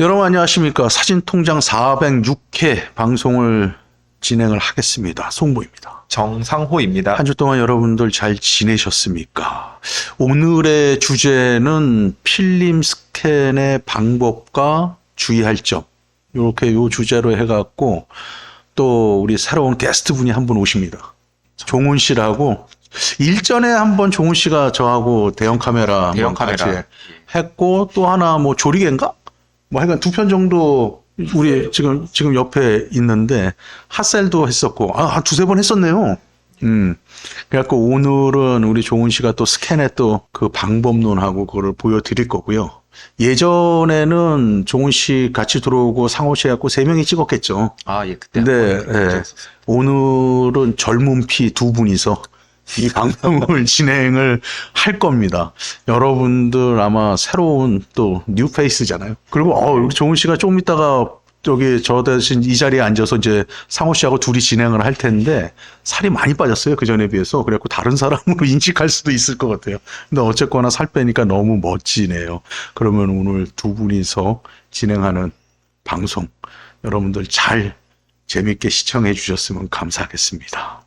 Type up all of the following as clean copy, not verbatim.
여러분 안녕하십니까. 사진통장 406회 방송을 진행을 하겠습니다. 송보입니다. 정상호입니다. 한 주 동안 여러분들 잘 지내셨습니까? 오늘의 주제는 필름 스캔의 방법과 주의할 점, 이렇게 요 주제로 해갖고 또 우리 새로운 게스트 분이 한 분 오십니다. 종훈 씨라고 일전에 한번 종훈 씨가 저하고 대형 카메라 같이 했고, 또 하나 뭐 조리개인가? 뭐 하여간 2편 정도 우리 지금 옆에 있는데 핫셀도 했었고, 한 2-3번 했었네요. 그래갖고 오늘은 우리 종훈 씨가 또 스캔의 또 그 방법론하고 그거를 보여드릴 거고요. 예전에는 종훈 씨 같이 들어오고 상호 씨 갖고 3명이 찍었겠죠. 예, 그때. 근데 오늘은 젊은 피 2분이서 이 방송을 진행을 할 겁니다. 여러분들 아마 새로운 또 뉴페이스잖아요. 그리고 우리 종훈 씨가 조금 있다가 저기 저 대신 이 자리에 앉아서 이제 상호 씨하고 둘이 진행을 할 텐데 살이 많이 빠졌어요. 그 전에 비해서. 그래갖고 다른 사람으로 인식할 수도 있을 것 같아요. 근데 어쨌거나 살 빼니까 너무 멋지네요. 그러면 오늘 2분이서 진행하는 방송 여러분들 잘 재밌게 시청해 주셨으면 감사하겠습니다.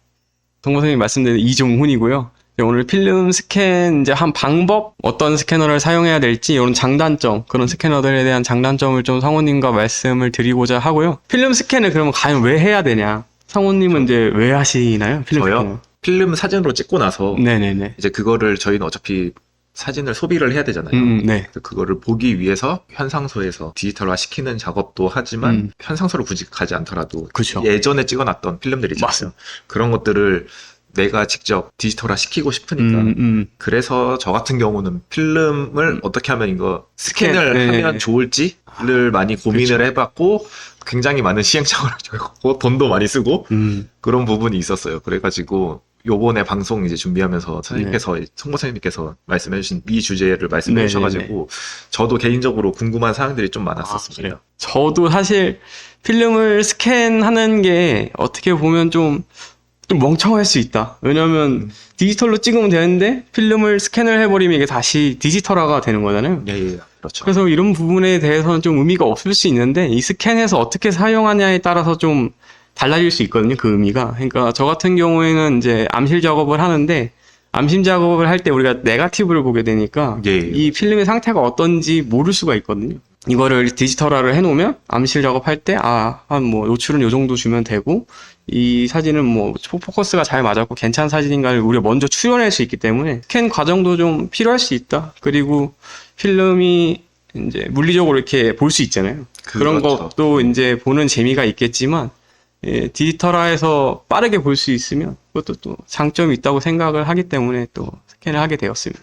동 선생님 말씀드린 이종훈이고요. 오늘 필름 스캔 이제 한 방법, 어떤 스캐너를 사용해야 될지 이런 장단점, 그런 스캐너들에 대한 장단점을 좀 상호님과 말씀을 드리고자 하고요. 필름 스캔을 그러면 과연 왜 해야 되냐? 상호님은 이제 왜 하시나요? 필름 저요? 스캔을? 필름 사진으로 찍고 나서 네네네. 이제 그거를 저희는 어차피 사진을 소비를 해야 되잖아요. 네. 그래서 그거를 보기 위해서 현상소에서 디지털화 시키는 작업도 하지만 현상소를 굳이 가지 않더라도 그쵸. 예전에 찍어놨던 필름들이 있잖아요. 맞습니다. 그런 것들을 내가 직접 디지털화 시키고 싶으니까 그래서 저 같은 경우는 필름을 어떻게 하면 이거 스캔을 하면 좋을지를 많이 고민을 그쵸. 해봤고 굉장히 많은 시행착오를 겪었고 돈도 많이 쓰고 그런 부분이 있었어요. 그래가지고 요번에 방송 이제 준비하면서 선생님께서 송보 선생님께서 말씀해주신 이 주제를 말씀해 주셔가지고 저도 개인적으로 궁금한 사항들이 좀 많았었습니다. 저도 사실 필름을 스캔하는 게 어떻게 보면 좀 멍청할 수 있다. 왜냐면 디지털로 찍으면 되는데 필름을 스캔을 해버리면 이게 다시 디지털화가 되는 거잖아요. 예, 그렇죠. 그래서 이런 부분에 대해서는 좀 의미가 없을 수 있는데 이 스캔해서 어떻게 사용하냐에 따라서 좀 달라질 수 있거든요. 그 의미가. 그러니까 저 같은 경우에는 이제 암실 작업을 하는데 암심 작업을 할 때 우리가 네거티브를 보게 되니까 이 필름의 상태가 어떤지 모를 수가 있거든요. 이거를 디지털화를 해놓으면 암실 작업할 때 한 뭐 노출은 요 정도 주면 되고 이 사진은 뭐 포커스가 잘 맞았고 괜찮은 사진인가를 우리가 먼저 추론할 수 있기 때문에 스캔 과정도 좀 필요할 수 있다. 그리고 필름이 이제 물리적으로 이렇게 볼 수 있잖아요. 그런 것도 이제 보는 재미가 있겠지만 디지털화해서 빠르게 볼 수 있으면 그것도 또 장점이 있다고 생각을 하기 때문에 또 스캔을 하게 되었습니다.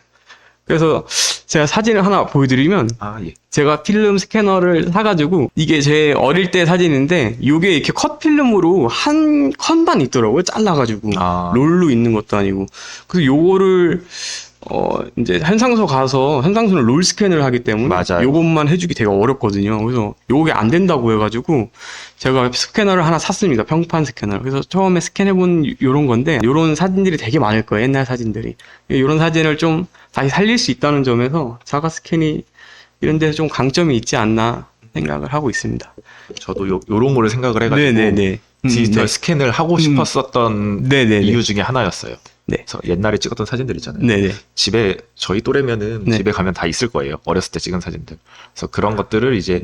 그래서 제가 사진을 하나 보여드리면 제가 필름 스캐너를 사가지고 이게 제 어릴 때 사진인데 이게 이렇게 컷 필름으로 한 컷만 있더라고요. 잘라가지고 롤로 있는 것도 아니고. 그래서 요거를 이제 현상소 가서 현상소는 롤 스캔을 하기 때문에 요것만 해주기 되게 어렵거든요. 그래서 요게 안 된다고 해가지고 제가 스캐너를 하나 샀습니다. 평판 스캐너. 그래서 처음에 스캔해본 요런 건데 요런 사진들이 되게 많을 거예요. 옛날 사진들이. 요런 사진을 좀 다시 살릴 수 있다는 점에서 자가 스캔이 이런 데서 좀 강점이 있지 않나 생각을 하고 있습니다. 저도 요런 거를 생각을 해가지고 디지털 스캔을 하고 싶었었던 이유 중에 하나였어요. 그래서 옛날에 찍었던 사진들 있잖아요. 집에 저희 또래면은 집에 가면 다 있을 거예요. 어렸을 때 찍은 사진들. 그래서 그런 것들을 이제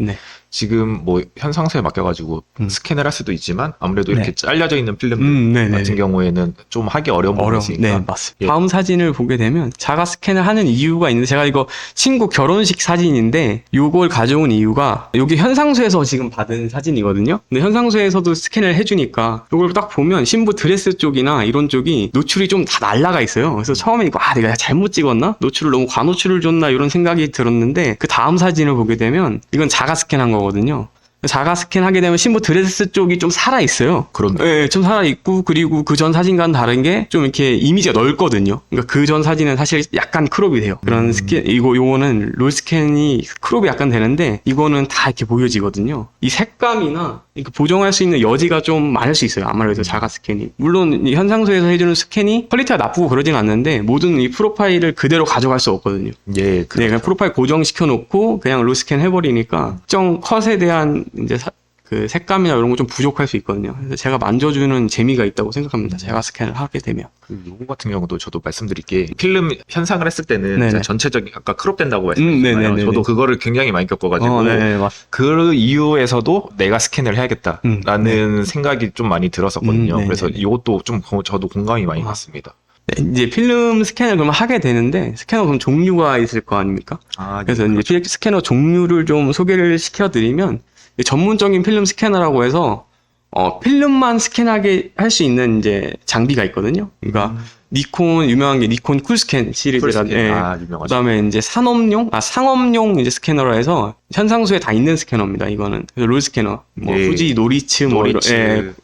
지금 뭐 현상소에 맡겨가지고 스캔을 할 수도 있지만 아무래도 이렇게 잘려져 있는 필름들 같은 경우에는 좀 하기 어려운 부분이 있으니까. 맞습니다. 다음 사진을 보게 되면 자가 스캔을 하는 이유가 있는데 제가 이거 친구 결혼식 사진인데 요걸 가져온 이유가 여기 현상소에서 지금 받은 사진이거든요. 근데 현상소에서도 스캔을 해주니까 요걸 딱 보면 신부 드레스 쪽이나 이런 쪽이 노출이 좀 다 날라가 있어요. 그래서 처음에 이거 내가 잘못 찍었나? 노출을 너무 과노출을 줬나? 이런 생각이 들었는데 그 다음 사진을 보게 되면 이건 자가 스캔한 거거든요. 자가 스캔하게 되면 신부 드레스 쪽이 좀 살아있어요. 그런데. 네, 좀 살아있고, 그리고 그 전 사진과는 다른 게 좀 이렇게 이미지가 넓거든요. 그러니까 그 전 사진은 사실 약간 크롭이 돼요. 그런 스캔, 요거는 롤 스캔이 크롭이 약간 되는데, 이거는 다 이렇게 보여지거든요. 이 색감이나 이렇게 보정할 수 있는 여지가 좀 많을 수 있어요. 아무래도 자가 스캔이. 물론 이 현상소에서 해주는 스캔이 퀄리티가 나쁘고 그러진 않는데, 모든 이 프로파일을 그대로 가져갈 수 없거든요. 예, 네, 그냥 프로파일 고정시켜 놓고 그냥 롤 스캔 해버리니까 특정 컷에 대한 이제 그 색감이나 이런 거 좀 부족할 수 있거든요. 그래서 제가 만져주는 재미가 있다고 생각합니다. 제가 스캔을 하게 되면. 요거 같은 경우도 저도 말씀드릴 게 필름 현상을 했을 때는 네네. 전체적인 아까 크롭된다고 말씀드렸잖아요. 네네네네. 저도 그거를 굉장히 많이 겪어가지고 네, 맞습니다. 그 이유에서도 내가 스캔을 해야겠다라는 생각이 좀 많이 들었었거든요. 네네네. 그래서 이것도 좀 저도 공감이 많이 갔습니다. 네, 이제 필름 스캔을 그러면 하게 되는데 스캐너 그럼 종류가 있을 거 아닙니까? 그래서 이제 필름 스캐너 종류를 좀 소개를 시켜드리면 전문적인 필름 스캐너라고 해서 필름만 스캔하게 할 수 있는 이제 장비가 있거든요. 그러니까 니콘 유명한 게 니콘 쿨스캔 시리즈라. 유명하죠. 그다음에 이제 상업용 이제 스캐너라 해서 현상소에 다 있는 스캐너입니다. 이거는 그래서 롤 스캐너, 뭐 예. 후지, 노리츠,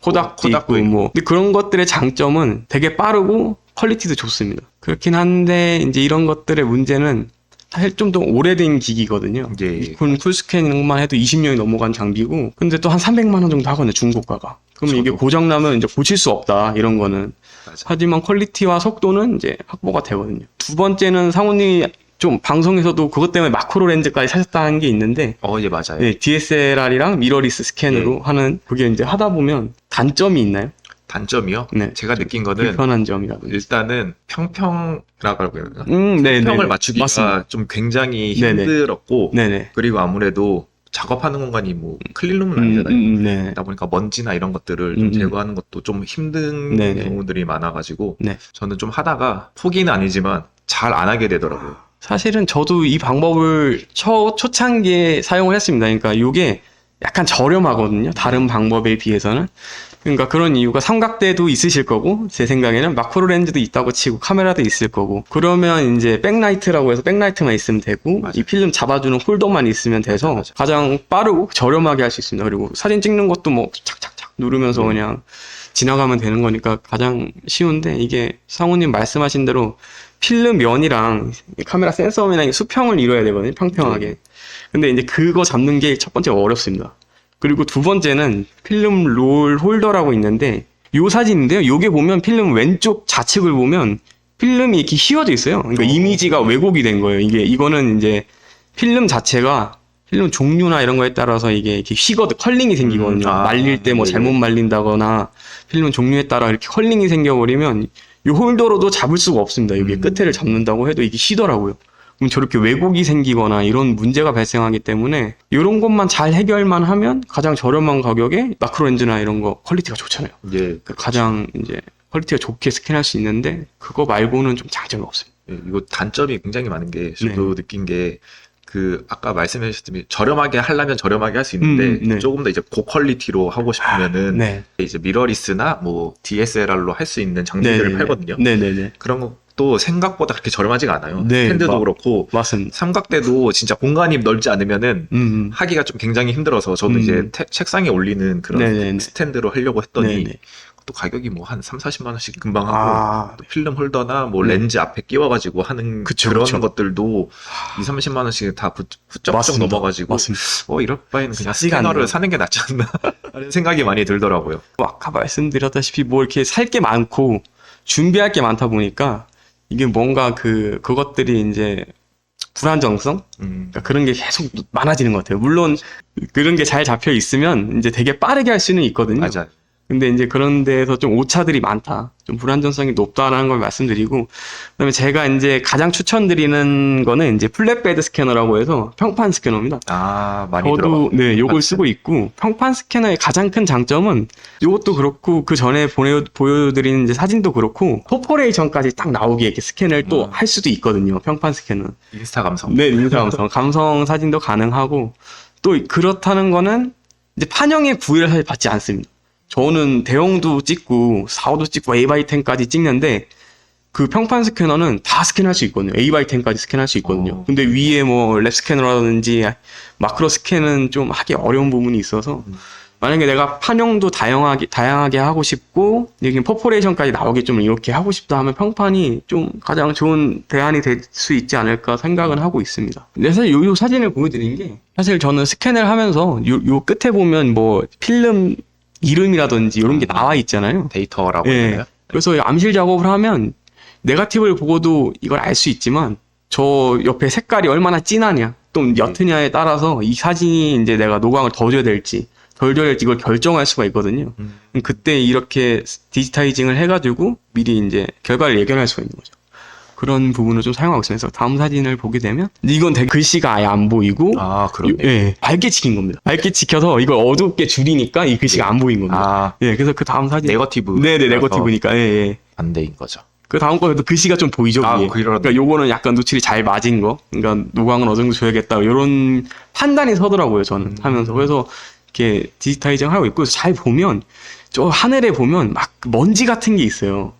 코닥도 있고 뭐. 근데 그런 것들의 장점은 되게 빠르고 퀄리티도 좋습니다. 그렇긴 한데 이제 이런 것들의 문제는 사실 좀 더 오래된 기기거든요. 예. 니콘 풀스캔만 해도 20년이 넘어간 장비고, 근데 또 한 300만 원 정도 하거든요, 중고가가. 그러면 이게 고장나면 이제 고칠 수 없다, 이런 거는. 맞아. 하지만 퀄리티와 속도는 이제 확보가 되거든요. 두 번째는 상훈이 좀 방송에서도 그것 때문에 마크로 렌즈까지 사셨다는 게 있는데, 예, 맞아요. 네, DSLR이랑 미러리스 스캔으로 하는, 그게 이제 하다 보면 단점이 있나요? 단점이요? 네. 제가 느낀 거는 불편한 점이라든지. 일단은 평평이라고 해야 되나? 네네. 평을 맞추기가 맞습니다. 좀 굉장히 네네. 힘들었고 네네. 그리고 아무래도 작업하는 공간이 뭐 클린룸은 아니잖아요. 네. 그러다 보니까 먼지나 이런 것들을 좀 제거하는 것도 좀 힘든 네네. 경우들이 많아가지고 네. 저는 좀 하다가 포기는 아니지만 잘 안 하게 되더라고요. 사실은 저도 이 방법을 초창기에 사용을 했습니다. 그러니까 이게 약간 저렴하거든요. 다른 방법에 비해서는. 그러니까 그런 이유가 삼각대도 있으실 거고, 제 생각에는 마크로 렌즈도 있다고 치고 카메라도 있을 거고, 그러면 이제 백라이트라고 해서 백라이트만 있으면 되고, 맞아요. 이 필름 잡아주는 홀더만 있으면 돼서 맞아. 가장 빠르고 저렴하게 할 수 있습니다. 그리고 사진 찍는 것도 뭐 착착착 누르면서 그냥 지나가면 되는 거니까 가장 쉬운데, 이게 상우님 말씀하신 대로 필름 면이랑 카메라 센서면이랑 수평을 이뤄야 되거든요. 평평하게. 근데 이제 그거 잡는 게 첫 번째가 어렵습니다. 그리고 두 번째는 필름 롤 홀더라고 있는데, 요 사진인데요. 요게 보면 필름 왼쪽 좌측을 보면 필름이 이렇게 휘어져 있어요. 그러니까 이미지가 왜곡이 된 거예요. 이거는 이제 필름 자체가 필름 종류나 이런 거에 따라서 이게 이렇게 컬링이 생기거든요. 말릴 때 뭐 잘못 말린다거나 필름 종류에 따라 이렇게 컬링이 생겨버리면 이 홀더로도 잡을 수가 없습니다. 여기 끝에를 잡는다고 해도 이게 쉬더라고요. 그럼 저렇게 왜곡이 생기거나 이런 문제가 발생하기 때문에 이런 것만 잘 해결만 하면 가장 저렴한 가격에 마크로 렌즈나 이런 거 퀄리티가 좋잖아요. 예. 가장 이제 퀄리티가 좋게 스캔할 수 있는데 그거 말고는 좀 장점이 없습니다. 예, 이거 단점이 굉장히 많은 게 저도 느낀 게 아까 말씀해 주셨듯이 저렴하게 하려면 저렴하게 할 수 있는데 조금 더 이제 고퀄리티로 하고 싶으면은 이제 미러리스나 뭐 DSLR로 할 수 있는 장비들을 팔거든요. 네네네. 그런 것도 생각보다 그렇게 저렴하지가 않아요. 스탠드도 그렇고 맞습니다. 삼각대도 진짜 공간이 넓지 않으면은 하기가 좀 굉장히 힘들어서 저도 이제 책상에 올리는 그런 스탠드로 하려고 했더니 또 가격이 뭐 한 3-40만 원씩 금방 하고 또 필름 홀더나 뭐 렌즈 앞에 끼워가지고 하는 그런 것들도 2-30만 원씩 다 훌쩍 넘어가지고 이럴 바에는 그냥 스캐너를 사는 게 낫지 않나 하는 생각이 많이 들더라고요. 아까 말씀드렸다시피 뭐 이렇게 살 게 많고 준비할 게 많다 보니까 이게 뭔가 그것들이 이제 불안정성? 그러니까 그런 게 계속 많아지는 것 같아요. 물론 그런 게 잘 잡혀 있으면 이제 되게 빠르게 할 수는 있거든요. 맞아요. 근데 이제 그런 데서 좀 오차들이 많다. 좀 불안정성이 높다라는 걸 말씀드리고, 그다음에 제가 이제 가장 추천드리는 거는 이제 플랫베드 스캐너라고 해서 평판 스캐너입니다. 많이 저도 요걸 쓰고 있고, 평판 스캐너의 가장 큰 장점은 요것도 그렇고 그 전에 보여드린 이제 사진도 그렇고 포퍼레이션까지 딱 나오게 이렇게 스캔을 또 할 수도 있거든요. 평판 스캐너는. 인스타 감성. 네, 인스타 감성. 감성 사진도 가능하고, 또 그렇다는 거는 이제 판형의 구애를 사실 받지 않습니다. 저는 대형도 찍고 4호도 찍고 A/10까지 찍는데 그 평판 스캐너는 다 스캔할 수 있거든요. A/10까지 스캔할 수 있거든요. 근데 위에 뭐 랩 스캐너라든지 마크로 스캔은 좀 하기 어려운 부분이 있어서 만약에 내가 판형도 다양하게 하고 싶고 여기 퍼포레이션까지 나오게 좀 이렇게 하고 싶다 하면 평판이 좀 가장 좋은 대안이 될 수 있지 않을까 생각은 하고 있습니다. 근데 사실 요 사진을 보여드린 게 사실 저는 스캔을 하면서 요 끝에 보면 뭐 필름 이름이라든지 이런 게 나와 있잖아요. 데이터라고 예. 하나요? 그래서 암실 작업을 하면 네거티브를 보고도 이걸 알 수 있지만 저 옆에 색깔이 얼마나 진하냐 또 옅으냐에 따라서 이 사진이 이제 내가 노광을 더 줘야 될지 덜 줘야 될지 이걸 결정할 수가 있거든요. 그때 이렇게 디지타이징을 해가지고 미리 이제 결과를 예견할 수가 있는 거죠. 그런 부분을 좀 사용하고 있으면서 다음 사진을 보게 되면 이건 되게 글씨가 아예 안 보이고 그렇네. 예, 밝게 찍힌 겁니다. 밝게 찍혀서 이걸 어둡게 줄이니까 이 글씨가 안 보인 겁니다. 예, 그래서 그 다음 사진 네거티브. 네네 네거티브니까 예. 반대인 거죠. 그 다음 거에도 글씨가 좀 보이죠. 위에. 그러니까 요거는 약간 노출이 잘 맞은 거. 그러니까 노광은 어느 정도 줘야겠다. 이런 판단이 서더라고요. 저는 하면서. 그래서 이렇게 디지타이징 하고 있고 그래서 잘 보면 저 하늘에 보면 막 먼지 같은 게 있어요.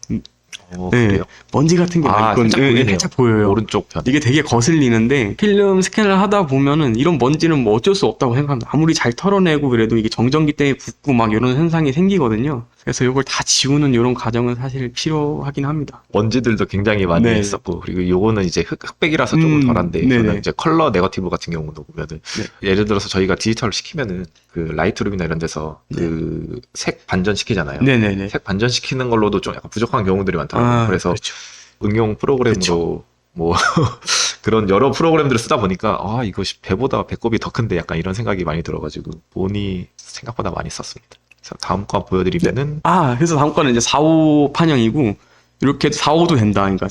그래요? 먼지 같은 게 막 있거든요. 살짝 보여요. 오른쪽 편. 이게 되게 거슬리는데 필름 스캔을 하다 보면은 이런 먼지는 뭐 어쩔 수 없다고 생각합니다. 아무리 잘 털어내고 그래도 이게 정전기 때문에 붓고 막 이런 현상이 생기거든요. 그래서 이걸 다 지우는 이런 과정은 사실 필요하긴 합니다. 먼지들도 굉장히 많이 네. 했었고 그리고 요거는 이제 흑백이라서 조금 덜한데 저는 이제 컬러 네거티브 같은 경우도 보면은 예를 들어서 저희가 디지털을 시키면은 그 라이트룸이나 이런 데서 그 색 반전 시키잖아요. 네네네. 색 반전 시키는 걸로도 좀 약간 부족한 경우들이 많더라고요. 그래서 그렇죠. 응용 프로그램으로 뭐 그런 여러 프로그램들을 쓰다 보니까 이거 배보다 배꼽이 더 큰데 약간 이런 생각이 많이 들어가지고 본이 생각보다 많이 썼습니다. 그래서 다음 거 보여드리면은 그래서 다음 거는 이제 4.5 판형이고 이렇게 4.5도 된다. 그러니까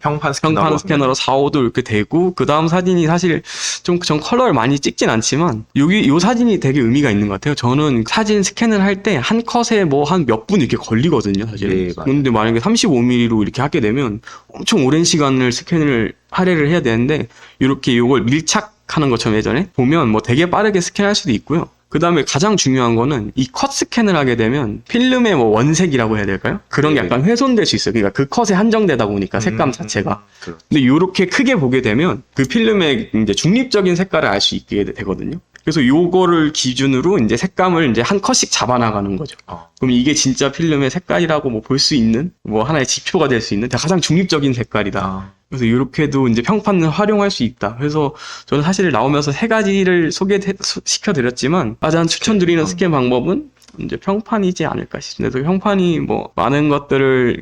평판 스캐너로 4.5도 이렇게 되고 그 다음 사진이 사실 좀 전 컬러를 많이 찍진 않지만 요 사진이 되게 의미가 있는 것 같아요. 저는 사진 스캔을 할 때 한 컷에 뭐 한 몇 분 이렇게 걸리거든요, 사실. 네, 근데 만약에 35mm로 이렇게 하게 되면 엄청 오랜 시간을 스캔을 할애를 해야 되는데 이렇게 요걸 밀착하는 것처럼 예전에 보면 뭐 되게 빠르게 스캔할 수도 있고요. 그 다음에 가장 중요한 거는 이 컷 스캔을 하게 되면 필름의 뭐 원색이라고 해야 될까요? 그런 게 약간 훼손될 수 있어요. 그러니까 그 컷에 한정되다 보니까 색감 자체가. 근데 이렇게 크게 보게 되면 그 필름의 이제 중립적인 색깔을 알 수 있게 되거든요. 그래서 요거를 기준으로 이제 색감을 이제 한 컷씩 잡아나가는 거죠. 그럼 이게 진짜 필름의 색깔이라고 뭐 볼 수 있는 뭐 하나의 지표가 될 수 있는 가장 중립적인 색깔이다. 그래서 이렇게도 이제 평판을 활용할 수 있다. 그래서 저는 사실 나오면서 세 가지를 시켜드렸지만 가장 추천드리는 스캔 방법은 이제 평판이지 않을까 싶습니다. 평판이 뭐 많은 것들을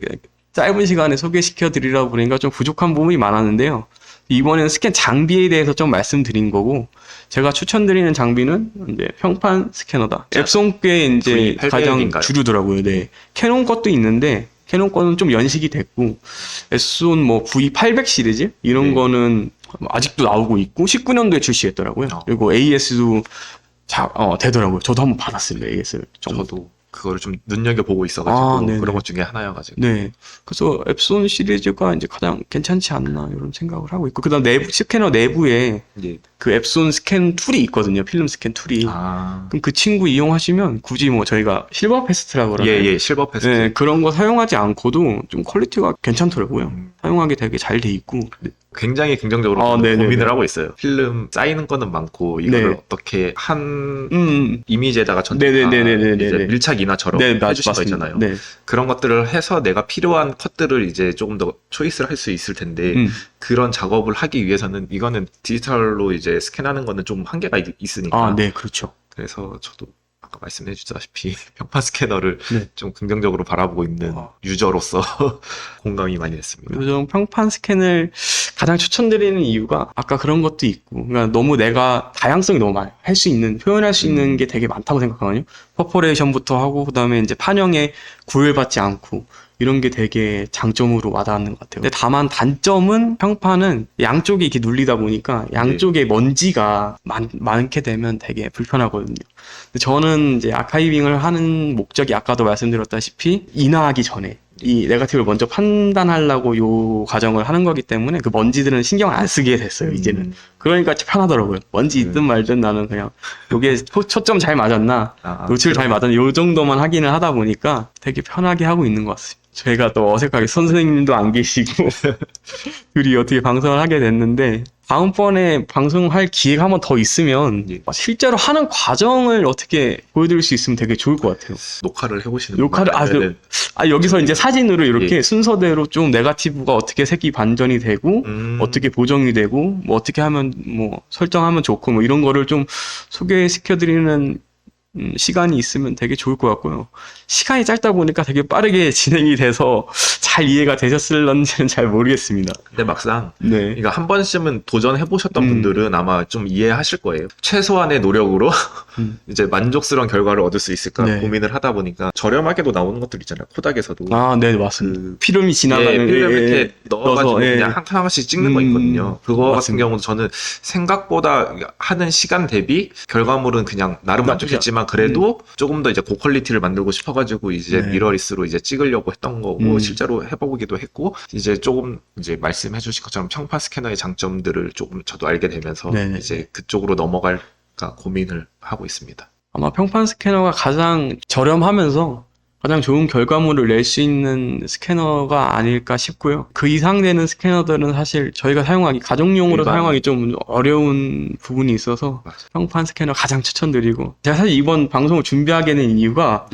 짧은 시간에 소개시켜드리다 보니까 좀 부족한 부분이 많았는데요. 이번에는 스캔 장비에 대해서 좀 말씀드린 거고 제가 추천드리는 장비는 이제 평판 스캐너다. 앱송께 이제 가장 주류더라고요. 네. 캐논 것도 있는데 캐논 거는 좀 연식이 됐고 앱손 뭐 V800 시리즈 이런 거는 아직도 나오고 있고 19년도에 출시했더라고요. 그리고 AS도 되더라고요. 저도 한번 받았습니다. AS 저도 그거를 좀 눈여겨보고 있어가지고 그런 것 중에 하나여가지고. 네. 그래서 앱손 시리즈가 이제 가장 괜찮지 않나 이런 생각을 하고 있고 그다음 스캐너 내부에 그 앱손 스캔 툴이 있거든요. 필름 스캔 툴이. 그럼 그 친구 이용하시면 굳이 뭐 저희가 실버 패스트라고 그러나요? 실버 패스트. 네, 그런 거 사용하지 않고도 좀 퀄리티가 괜찮더라고요. 사용하기 되게 잘 돼 있고. 굉장히 긍정적으로 고민을 하고 있어요. 필름 쌓이는 거는 많고 이거를 어떻게 한 이미지에다가 이제 밀착 인화처럼 해주신 거 있잖아요. 그런 것들을 해서 내가 필요한 컷들을 이제 조금 더 초이스를 할 수 있을 텐데 그런 작업을 하기 위해서는 이거는 디지털로 이제 스캔하는 거는 좀 한계가 있으니까. 네, 그렇죠. 그래서 저도 아까 말씀해 주셨다시피 평판 스캐너를 좀 긍정적으로 바라보고 있는 유저로서 공감이 많이 됐습니다. 그래서 평판 스캔을 가장 추천드리는 이유가 아까 그런 것도 있고 그러니까 너무 내가 다양성이 너무 많아요. 할 수 있는 표현할 수 있는 게 되게 많다고 생각하거든요. 퍼포레이션부터 하고 그다음에 이제 판형에 구애받지 않고 이런 게 되게 장점으로 와닿는 것 같아요. 근데 다만 단점은 평판은 양쪽이 이렇게 눌리다 보니까 양쪽에 먼지가 많게 되면 되게 불편하거든요. 근데 저는 이제 아카이빙을 하는 목적이 아까도 말씀드렸다시피 인화하기 전에 이 네거티브를 먼저 판단하려고 요 과정을 하는 거기 때문에 그 먼지들은 신경을 안 쓰게 됐어요, 이제는. 그러니까 편하더라고요. 먼지 있든 말든 나는 그냥 요게 초점 잘 맞았나, 노출 잘 맞았나, 요 정도만 확인을 하다 보니까 되게 편하게 하고 있는 것 같습니다. 저희가 또 어색하게 선생님도 안 계시고 둘이 어떻게 방송을 하게 됐는데 다음번에 방송할 기회가 한 번 더 있으면 실제로 하는 과정을 어떻게 보여드릴 수 있으면 되게 좋을 것 같아요. 녹화를 해보시는 녹화를 여기서 이제 사진으로 이렇게 순서대로 좀 네거티브가 어떻게 색이 반전이 되고 어떻게 보정이 되고 뭐 어떻게 하면 뭐 설정하면 좋고 뭐 이런 거를 좀 소개시켜드리는 시간이 있으면 되게 좋을 것 같고요. 시간이 짧다 보니까 되게 빠르게 진행이 돼서 잘 이해가 되셨을런지는 잘 모르겠습니다. 근데 막상 그러니까 한 번쯤은 도전해보셨던 분들은 아마 좀 이해하실 거예요. 최소한의 노력으로 이제 만족스러운 결과를 얻을 수 있을까 고민을 하다 보니까 저렴하게도 나오는 것들 있잖아요. 코닥에서도. 네, 맞습니다. 필름이 지나가는 필름 이렇게 넣어가지고 그냥 한 하나씩 찍는 거 있거든요. 그거 같은 경우는 저는 생각보다 하는 시간 대비 결과물은 그냥 나름 만족했지만 그래도 조금 더 이제 고퀄리티를 만들고 싶어가지고 이제 미러리스로 이제 찍으려고 했던 거고 실제로 해보기도 했고 이제 조금 이제 말씀해주신 것처럼 평판 스캐너의 장점들을 조금 저도 알게 되면서 이제 그쪽으로 넘어갈까 고민을 하고 있습니다. 아마 평판 스캐너가 가장 저렴하면서 가장 좋은 결과물을 낼 수 있는 스캐너가 아닐까 싶고요. 그 이상 되는 스캐너들은 사실 저희가 사용하기, 가정용으로 사용하기 좀 어려운 부분이 있어서 평판 스캐너 가장 추천드리고 제가 사실 이번 방송을 준비하게 된 이유가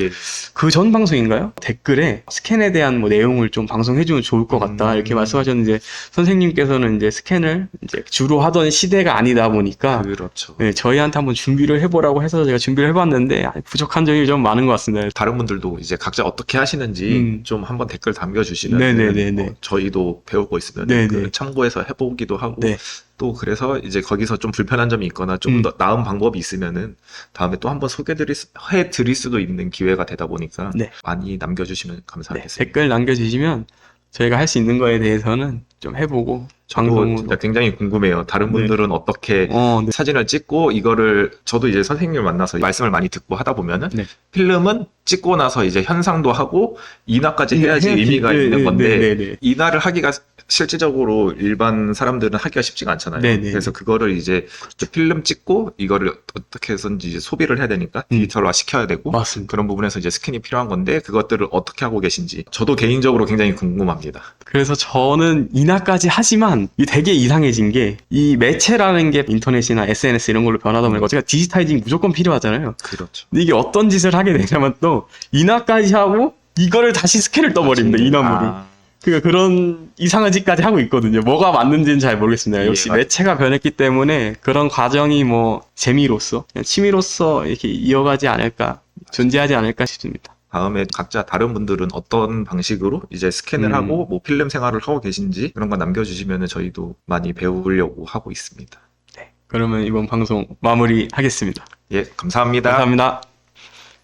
그 전 방송인가요? 댓글에 스캔에 대한 뭐 내용을 좀 방송해주면 좋을 것 같다 이렇게 말씀하셨는데 선생님께서는 이제 스캔을 이제 주로 하던 시대가 아니다 보니까 저희한테 한번 준비를 해보라고 해서 제가 준비를 해봤는데 부족한 점이 좀 많은 것 같습니다. 다른 분들도 이제 각자 어떻게 하시는지 좀 한번 댓글 남겨주시면 저희도 배우고 있으면 그 참고해서 해보기도 하고 또 그래서 이제 거기서 좀 불편한 점이 있거나 좀 더 나은 방법이 있으면은 다음에 또 한번 해드릴 수도 있는 기회가 되다 보니까 많이 남겨주시면 감사하겠습니다. 댓글 남겨주시면 저희가 할 수 있는 거에 대해서는 좀 해보고 저도 진짜 굉장히 궁금해요. 다른 분들은 어떻게 사진을 찍고 이거를 저도 이제 선생님을 만나서 말씀을 많이 듣고 하다 보면은 필름은 찍고 나서 이제 현상도 하고 인화까지 해야지 의미가 있는 건데 인화를 하기가 실질적으로 일반 사람들은 하기가 쉽지가 않잖아요. 그래서 그거를 이제 필름 찍고 이거를 어떻게 해서든지 이제 소비를 해야 되니까 디지털화 시켜야 되고 그런 부분에서 이제 스캔이 필요한 건데 그것들을 어떻게 하고 계신지 저도 개인적으로 굉장히 궁금합니다. 그래서 저는 인화까지 하지만 이게 되게 이상해진 게 이 매체라는 게 인터넷이나 SNS 이런 걸로 변하다 보니까 제가 디지타이징 무조건 필요하잖아요. 그렇죠. 근데 이게 어떤 짓을 하게 되냐면 또 인화까지 하고 이거를 다시 스캔을 떠버립니다. 인화물을. 그러니까 그런 이상한 짓까지 하고 있거든요. 뭐가 맞는지는 잘 모르겠습니다. 역시 매체가 변했기 때문에 그런 과정이 뭐 재미로서 그냥 취미로서 이렇게 이어가지 않을까 존재하지 않을까 싶습니다. 다음에 각자 다른 분들은 어떤 방식으로 이제 스캔을 하고 뭐 필름 생활을 하고 계신지 그런 거 남겨주시면 저희도 많이 배우려고 하고 있습니다. 그러면 이번 방송 마무리하겠습니다. 감사합니다. 감사합니다.